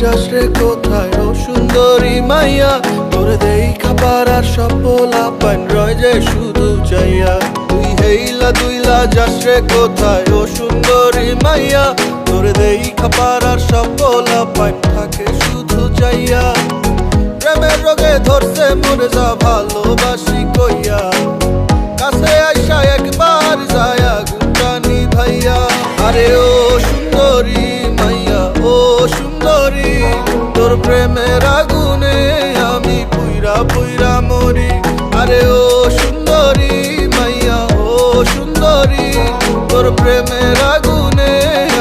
যাস রে কোথায় ও সুন্দরী মাইয়া, তোর দেখা পারার সব পোলাপান রয় যে শুধু চাইয়া। তুই হেইলা দুইলা যাস রে কোথায় ও সুন্দরী মাইয়া, তোর দেখা পারার সব পোলাপান থাকে শুধু চাইয়া। প্রেমের রোগে ধরছে মরে যা ভালোবাসি কইয়া, কাছে আইসা একবার যায়া গুণটা নিভাইয়া। আরে ও সুন্দরী মাইয়া ও সুন্দরী, তোর প্রেমের আগুনে আমি পুইরা পুইরা মরি। আরে ও সুন্দরী মাইয়া ও সুন্দরী, তোর প্রেমের আগুনে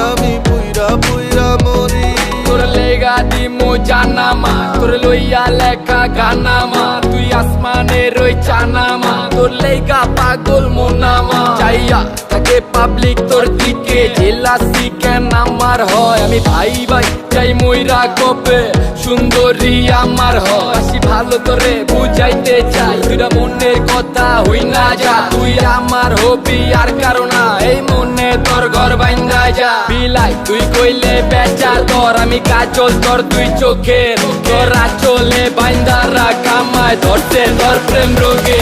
আমি পুইরা পুইরা মরি। তোর লেগা দিমু জানামা, তোর লইয়া লেখা গানামা, তুই আসমানে রই চানামা, তোর লেগা পাগল মোনামা। চাইয়া থাকে পাবলিক তোর দিকে, জেলাসি কেন আমার হয়, আমি ভাই ভাই চাই মইরা কবে সুন্দরী আমার হয়। আসি ভালো তোরে বুঝাইতে চাই, তুইরা মনের কথা হই না যা, তুই আমার হবি আর কারণ এই মনে তোর ঘর বাইন্দা যা। বিলাই তুই কইলে বেচা তোর, আমি কাজল তোর তুই চোখের, তোর আচলে বাইন্দা রাখ আমায় ধরছে তোর প্রেম রোগে।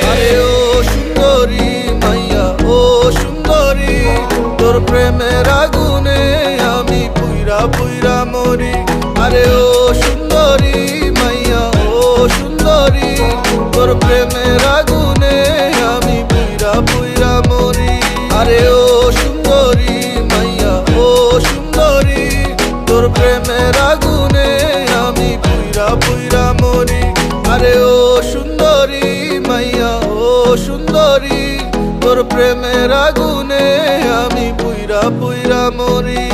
আরে ও সুন্দরী মাইয়া ও সুন্দরী, তোর প্রেমের আগুনে আমি পুইরা পুইরা মরি। আরে ও সুন্দরী মাইয়া ও সুন্দরী, তোর প্রেমের আগুনে আমি পুইরা পুইরা মরি। আরে ও সুন্দরী মাইয়া ও সুন্দরী, তোর প্রেমের আগুনে আমি পুইরা পুইরা মরি। আরে ও সুন্দরী মাইয়া ও সুন্দরী, তোর প্রেমের আগুনে আমি পুইরা পুইরা মরি।